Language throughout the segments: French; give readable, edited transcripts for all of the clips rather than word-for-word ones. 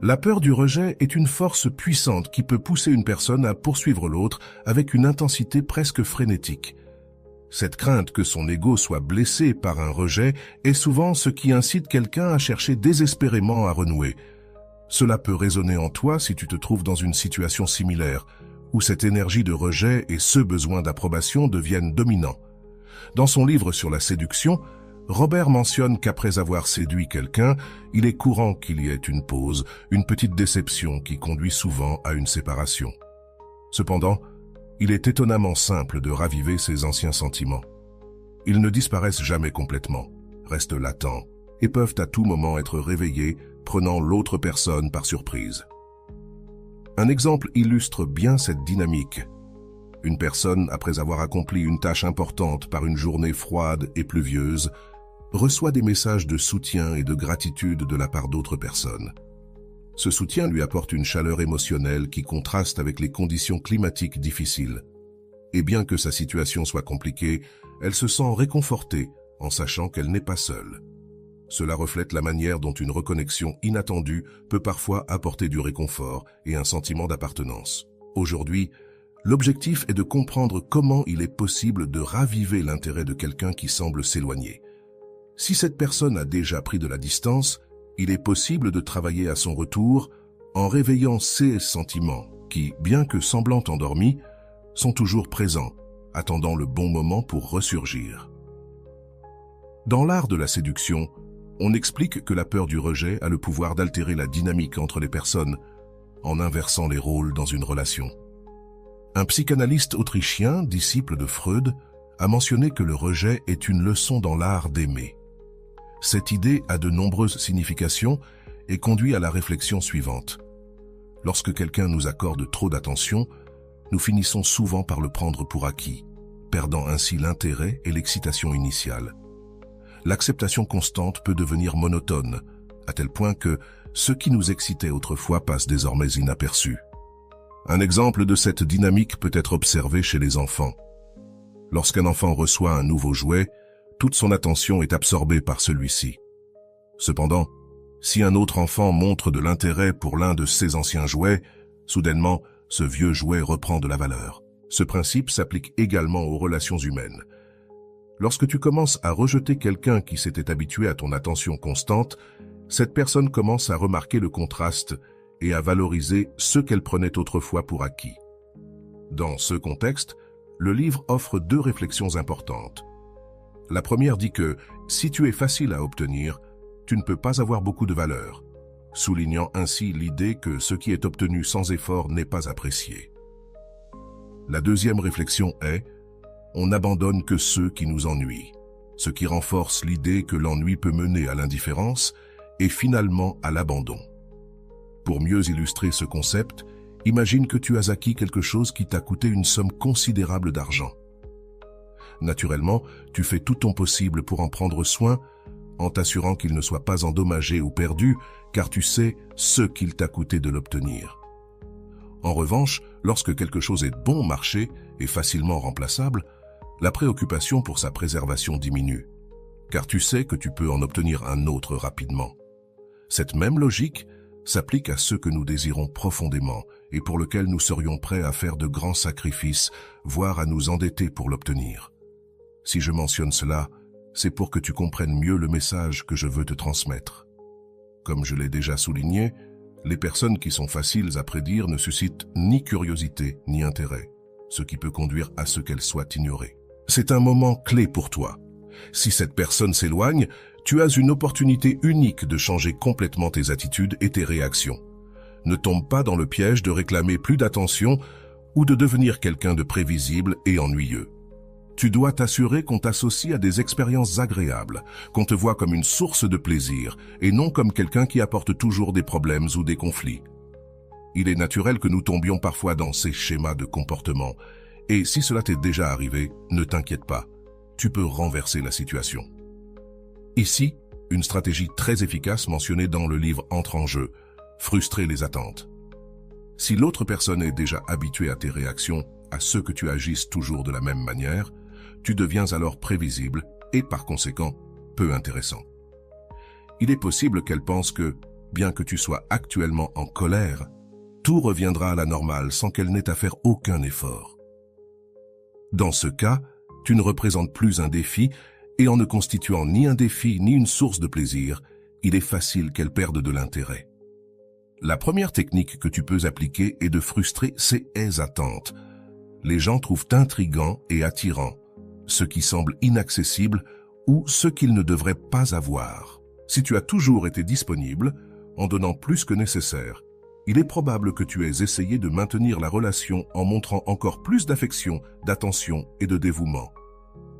La peur du rejet est une force puissante qui peut pousser une personne à poursuivre l'autre avec une intensité presque frénétique. Cette crainte que son ego soit blessé par un rejet est souvent ce qui incite quelqu'un à chercher désespérément à renouer. Cela peut résonner en toi si tu te trouves dans une situation similaire, où cette énergie de rejet et ce besoin d'approbation deviennent dominants. Dans son livre sur la séduction, Robert mentionne qu'après avoir séduit quelqu'un, il est courant qu'il y ait une pause, une petite déception qui conduit souvent à une séparation. Cependant, il est étonnamment simple de raviver ces anciens sentiments. Ils ne disparaissent jamais complètement, restent latents et peuvent à tout moment être réveillés, prenant l'autre personne par surprise. Un exemple illustre bien cette dynamique. Une personne, après avoir accompli une tâche importante par une journée froide et pluvieuse, reçoit des messages de soutien et de gratitude de la part d'autres personnes. Ce soutien lui apporte une chaleur émotionnelle qui contraste avec les conditions climatiques difficiles. Et bien que sa situation soit compliquée, elle se sent réconfortée en sachant qu'elle n'est pas seule. Cela reflète la manière dont une reconnexion inattendue peut parfois apporter du réconfort et un sentiment d'appartenance. Aujourd'hui, l'objectif est de comprendre comment il est possible de raviver l'intérêt de quelqu'un qui semble s'éloigner. Si cette personne a déjà pris de la distance, il est possible de travailler à son retour en réveillant ces sentiments qui, bien que semblant endormis, sont toujours présents, attendant le bon moment pour ressurgir. Dans l'art de la séduction, on explique que la peur du rejet a le pouvoir d'altérer la dynamique entre les personnes en inversant les rôles dans une relation. Un psychanalyste autrichien, disciple de Freud, a mentionné que le rejet est une leçon dans l'art d'aimer. Cette idée a de nombreuses significations et conduit à la réflexion suivante. Lorsque quelqu'un nous accorde trop d'attention, nous finissons souvent par le prendre pour acquis, perdant ainsi l'intérêt et l'excitation initiale. L'acceptation constante peut devenir monotone, à tel point que ce qui nous excitait autrefois passe désormais inaperçu. Un exemple de cette dynamique peut être observé chez les enfants. Lorsqu'un enfant reçoit un nouveau jouet, toute son attention est absorbée par celui-ci. Cependant, si un autre enfant montre de l'intérêt pour l'un de ses anciens jouets, soudainement, ce vieux jouet reprend de la valeur. Ce principe s'applique également aux relations humaines. Lorsque tu commences à rejeter quelqu'un qui s'était habitué à ton attention constante, cette personne commence à remarquer le contraste et à valoriser ce qu'elle prenait autrefois pour acquis. Dans ce contexte, le livre offre deux réflexions importantes. La première dit que, si tu es facile à obtenir, tu ne peux pas avoir beaucoup de valeur, soulignant ainsi l'idée que ce qui est obtenu sans effort n'est pas apprécié. La deuxième réflexion est, on n'abandonne que ceux qui nous ennuient, ce qui renforce l'idée que l'ennui peut mener à l'indifférence et finalement à l'abandon. Pour mieux illustrer ce concept, imagine que tu as acquis quelque chose qui t'a coûté une somme considérable d'argent. Naturellement, tu fais tout ton possible pour en prendre soin, en t'assurant qu'il ne soit pas endommagé ou perdu, car tu sais ce qu'il t'a coûté de l'obtenir. En revanche, lorsque quelque chose est bon marché et facilement remplaçable, la préoccupation pour sa préservation diminue, car tu sais que tu peux en obtenir un autre rapidement. Cette même logique s'applique à ce que nous désirons profondément et pour lequel nous serions prêts à faire de grands sacrifices, voire à nous endetter pour l'obtenir. Si je mentionne cela, c'est pour que tu comprennes mieux le message que je veux te transmettre. Comme je l'ai déjà souligné, les personnes qui sont faciles à prédire ne suscitent ni curiosité ni intérêt, ce qui peut conduire à ce qu'elles soient ignorées. C'est un moment clé pour toi. Si cette personne s'éloigne, tu as une opportunité unique de changer complètement tes attitudes et tes réactions. Ne tombe pas dans le piège de réclamer plus d'attention ou de devenir quelqu'un de prévisible et ennuyeux. Tu dois t'assurer qu'on t'associe à des expériences agréables, qu'on te voit comme une source de plaisir et non comme quelqu'un qui apporte toujours des problèmes ou des conflits. Il est naturel que nous tombions parfois dans ces schémas de comportement. Et si cela t'est déjà arrivé, ne t'inquiète pas, tu peux renverser la situation. Ici, une stratégie très efficace mentionnée dans le livre entre en jeu, frustrer les attentes. Si l'autre personne est déjà habituée à tes réactions, à ce que tu agisses toujours de la même manière, tu deviens alors prévisible et par conséquent peu intéressant. Il est possible qu'elle pense que, bien que tu sois actuellement en colère, tout reviendra à la normale sans qu'elle n'ait à faire aucun effort. Dans ce cas, tu ne représentes plus un défi et en ne constituant ni un défi ni une source de plaisir, il est facile qu'elle perde de l'intérêt. La première technique que tu peux appliquer est de frustrer ces attentes. Les gens trouvent intrigant et attirant ce qui semble inaccessible ou ce qu'ils ne devraient pas avoir. Si tu as toujours été disponible, en donnant plus que nécessaire, il est probable que tu aies essayé de maintenir la relation en montrant encore plus d'affection, d'attention et de dévouement.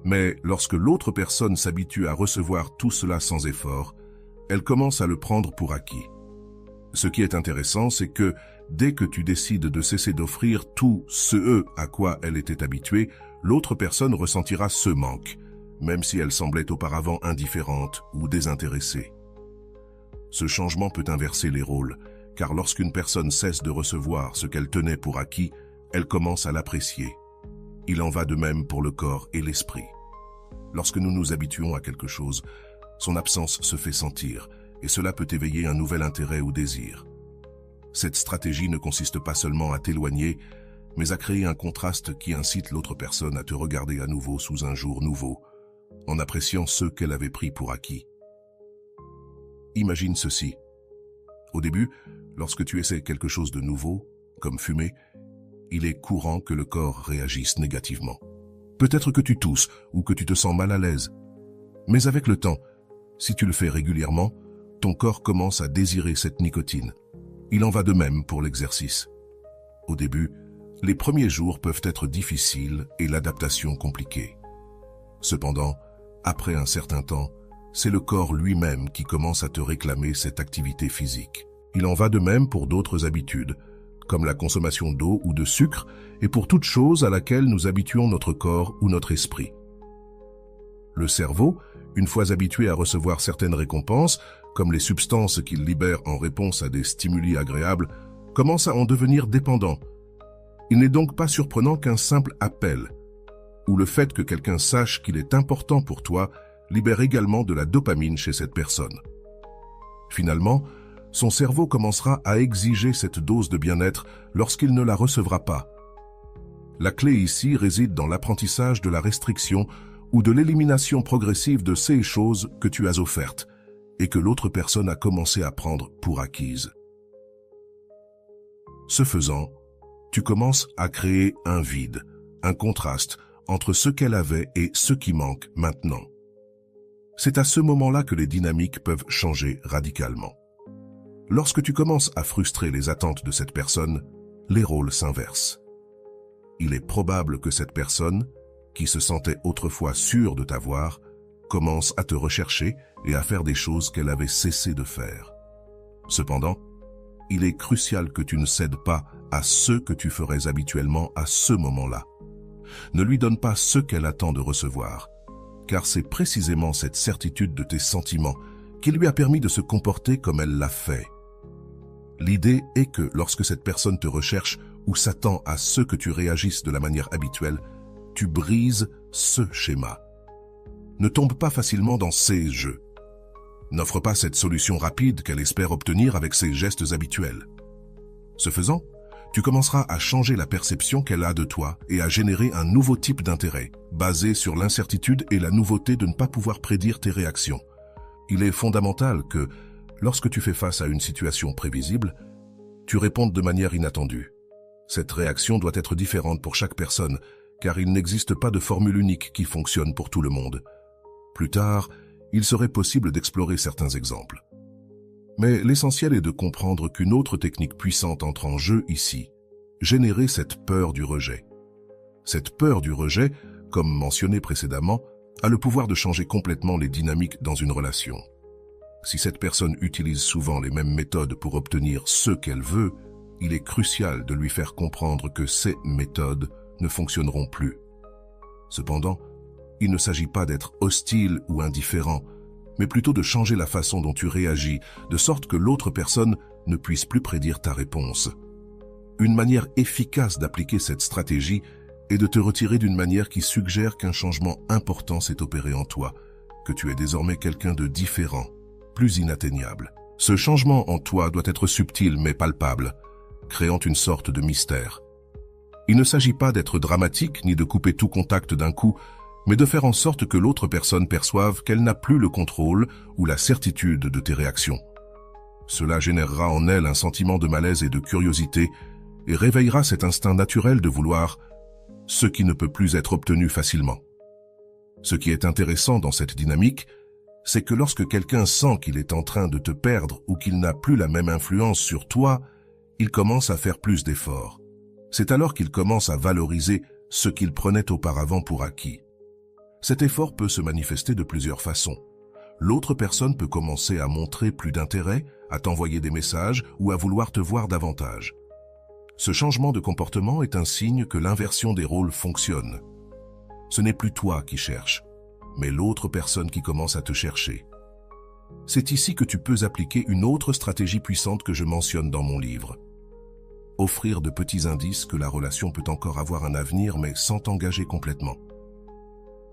Mais lorsque l'autre personne s'habitue à recevoir tout cela sans effort, elle commence à le prendre pour acquis. Ce qui est intéressant, c'est que dès que tu décides de cesser d'offrir tout ce à quoi elle était habituée, l'autre personne ressentira ce manque, même si elle semblait auparavant indifférente ou désintéressée. Ce changement peut inverser les rôles, car lorsqu'une personne cesse de recevoir ce qu'elle tenait pour acquis, elle commence à l'apprécier. Il en va de même pour le corps et l'esprit. Lorsque nous nous habituons à quelque chose, son absence se fait sentir, et cela peut éveiller un nouvel intérêt ou désir. Cette stratégie ne consiste pas seulement à t'éloigner, mais à créer un contraste qui incite l'autre personne à te regarder à nouveau sous un jour nouveau, en appréciant ceux qu'elle avait pris pour acquis. Imagine ceci. Au début, lorsque tu essaies quelque chose de nouveau, comme fumer, il est courant que le corps réagisse négativement. Peut-être que tu tousses ou que tu te sens mal à l'aise. Mais avec le temps, si tu le fais régulièrement, ton corps commence à désirer cette nicotine. Il en va de même pour l'exercice. Au début, les premiers jours peuvent être difficiles et l'adaptation compliquée. Cependant, après un certain temps, c'est le corps lui-même qui commence à te réclamer cette activité physique. Il en va de même pour d'autres habitudes, comme la consommation d'eau ou de sucre, et pour toute chose à laquelle nous habituons notre corps ou notre esprit. Le cerveau, une fois habitué à recevoir certaines récompenses, comme les substances qu'il libère en réponse à des stimuli agréables, commence à en devenir dépendant. Il n'est donc pas surprenant qu'un simple appel, ou le fait que quelqu'un sache qu'il est important pour toi, libère également de la dopamine chez cette personne. Finalement, son cerveau commencera à exiger cette dose de bien-être lorsqu'il ne la recevra pas. La clé ici réside dans l'apprentissage de la restriction ou de l'élimination progressive de ces choses que tu as offertes et que l'autre personne a commencé à prendre pour acquises. Ce faisant, tu commences à créer un vide, un contraste entre ce qu'elle avait et ce qui manque maintenant. C'est à ce moment-là que les dynamiques peuvent changer radicalement. Lorsque tu commences à frustrer les attentes de cette personne, les rôles s'inversent. Il est probable que cette personne, qui se sentait autrefois sûre de t'avoir, commence à te rechercher et à faire des choses qu'elle avait cessé de faire. Cependant, il est crucial que tu ne cèdes pas à ce que tu ferais habituellement à ce moment-là. Ne lui donne pas ce qu'elle attend de recevoir, car c'est précisément cette certitude de tes sentiments qui lui a permis de se comporter comme elle l'a fait. L'idée est que lorsque cette personne te recherche ou s'attend à ce que tu réagisses de la manière habituelle, tu brises ce schéma. Ne tombe pas facilement dans ces jeux. N'offre pas cette solution rapide qu'elle espère obtenir avec ses gestes habituels. Ce faisant, tu commenceras à changer la perception qu'elle a de toi et à générer un nouveau type d'intérêt, basé sur l'incertitude et la nouveauté de ne pas pouvoir prédire tes réactions. Il est fondamental que, lorsque tu fais face à une situation prévisible, tu répondes de manière inattendue. Cette réaction doit être différente pour chaque personne, car il n'existe pas de formule unique qui fonctionne pour tout le monde. Plus tard, il serait possible d'explorer certains exemples. Mais l'essentiel est de comprendre qu'une autre technique puissante entre en jeu ici, générer cette peur du rejet. Cette peur du rejet, comme mentionné précédemment, a le pouvoir de changer complètement les dynamiques dans une relation. Si cette personne utilise souvent les mêmes méthodes pour obtenir ce qu'elle veut, il est crucial de lui faire comprendre que ces méthodes ne fonctionneront plus. Cependant, il ne s'agit pas d'être hostile ou indifférent, mais plutôt de changer la façon dont tu réagis, de sorte que l'autre personne ne puisse plus prédire ta réponse. Une manière efficace d'appliquer cette stratégie est de te retirer d'une manière qui suggère qu'un changement important s'est opéré en toi, que tu es désormais quelqu'un de différent, plus inatteignable. Ce changement en toi doit être subtil mais palpable, créant une sorte de mystère. Il ne s'agit pas d'être dramatique ni de couper tout contact d'un coup, mais de faire en sorte que l'autre personne perçoive qu'elle n'a plus le contrôle ou la certitude de tes réactions. Cela générera en elle un sentiment de malaise et de curiosité et réveillera cet instinct naturel de vouloir ce qui ne peut plus être obtenu facilement. Ce qui est intéressant dans cette dynamique, c'est que lorsque quelqu'un sent qu'il est en train de te perdre ou qu'il n'a plus la même influence sur toi, il commence à faire plus d'efforts. C'est alors qu'il commence à valoriser ce qu'il prenait auparavant pour acquis. Cet effort peut se manifester de plusieurs façons. L'autre personne peut commencer à montrer plus d'intérêt, à t'envoyer des messages ou à vouloir te voir davantage. Ce changement de comportement est un signe que l'inversion des rôles fonctionne. Ce n'est plus toi qui cherches, mais l'autre personne qui commence à te chercher. C'est ici que tu peux appliquer une autre stratégie puissante que je mentionne dans mon livre. Offrir de petits indices que la relation peut encore avoir un avenir mais sans t'engager complètement.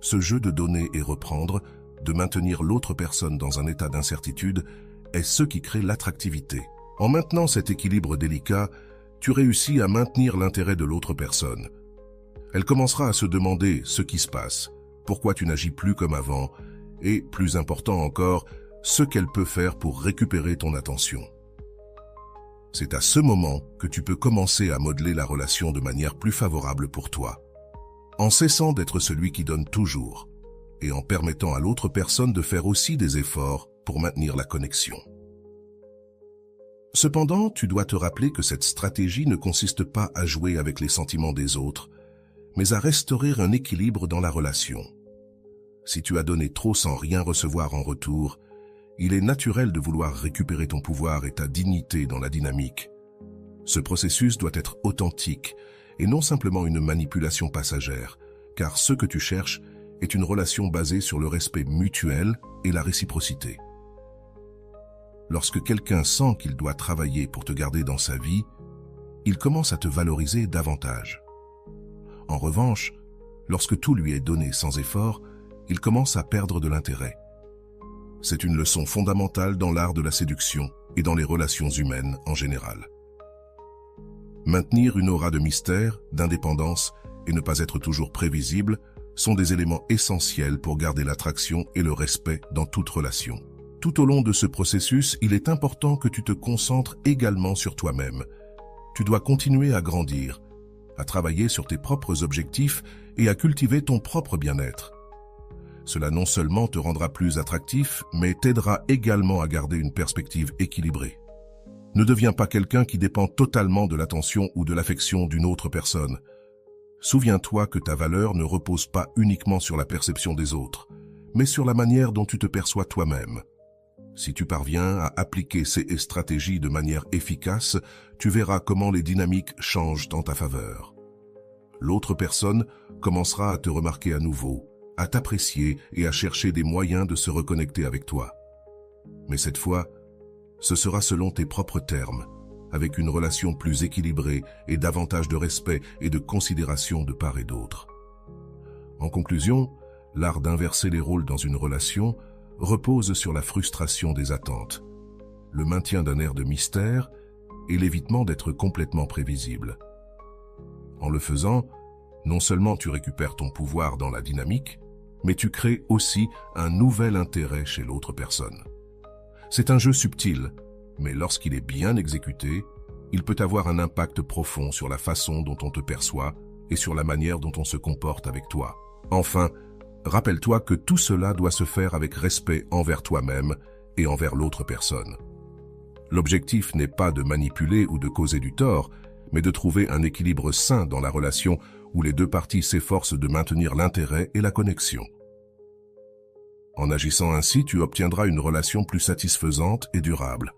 Ce jeu de donner et reprendre, de maintenir l'autre personne dans un état d'incertitude, est ce qui crée l'attractivité. En maintenant cet équilibre délicat, tu réussis à maintenir l'intérêt de l'autre personne. Elle commencera à se demander ce qui se passe, pourquoi tu n'agis plus comme avant, et, plus important encore, ce qu'elle peut faire pour récupérer ton attention. C'est à ce moment que tu peux commencer à modeler la relation de manière plus favorable pour toi, en cessant d'être celui qui donne toujours, et en permettant à l'autre personne de faire aussi des efforts pour maintenir la connexion. Cependant, tu dois te rappeler que cette stratégie ne consiste pas à jouer avec les sentiments des autres, mais à restaurer un équilibre dans la relation. Si tu as donné trop sans rien recevoir en retour, il est naturel de vouloir récupérer ton pouvoir et ta dignité dans la dynamique. Ce processus doit être authentique et non simplement une manipulation passagère, car ce que tu cherches est une relation basée sur le respect mutuel et la réciprocité. Lorsque quelqu'un sent qu'il doit travailler pour te garder dans sa vie, il commence à te valoriser davantage. En revanche, lorsque tout lui est donné sans effort, il commence à perdre de l'intérêt. C'est une leçon fondamentale dans l'art de la séduction et dans les relations humaines en général. Maintenir une aura de mystère, d'indépendance et ne pas être toujours prévisible sont des éléments essentiels pour garder l'attraction et le respect dans toute relation. Tout au long de ce processus, il est important que tu te concentres également sur toi-même. Tu dois continuer à grandir, à travailler sur tes propres objectifs et à cultiver ton propre bien-être. Cela non seulement te rendra plus attractif, mais t'aidera également à garder une perspective équilibrée. Ne deviens pas quelqu'un qui dépend totalement de l'attention ou de l'affection d'une autre personne. Souviens-toi que ta valeur ne repose pas uniquement sur la perception des autres, mais sur la manière dont tu te perçois toi-même. Si tu parviens à appliquer ces stratégies de manière efficace, tu verras comment les dynamiques changent en ta faveur. L'autre personne commencera à te remarquer à nouveau, à t'apprécier et à chercher des moyens de se reconnecter avec toi. Mais cette fois, ce sera selon tes propres termes, avec une relation plus équilibrée et davantage de respect et de considération de part et d'autre. En conclusion, l'art d'inverser les rôles dans une relation repose sur la frustration des attentes, le maintien d'un air de mystère et l'évitement d'être complètement prévisible. En le faisant, non seulement tu récupères ton pouvoir dans la dynamique, mais tu crées aussi un nouvel intérêt chez l'autre personne. C'est un jeu subtil, mais lorsqu'il est bien exécuté, il peut avoir un impact profond sur la façon dont on te perçoit et sur la manière dont on se comporte avec toi. Enfin, rappelle-toi que tout cela doit se faire avec respect envers toi-même et envers l'autre personne. L'objectif n'est pas de manipuler ou de causer du tort, mais de trouver un équilibre sain dans la relation où les deux parties s'efforcent de maintenir l'intérêt et la connexion. En agissant ainsi, tu obtiendras une relation plus satisfaisante et durable.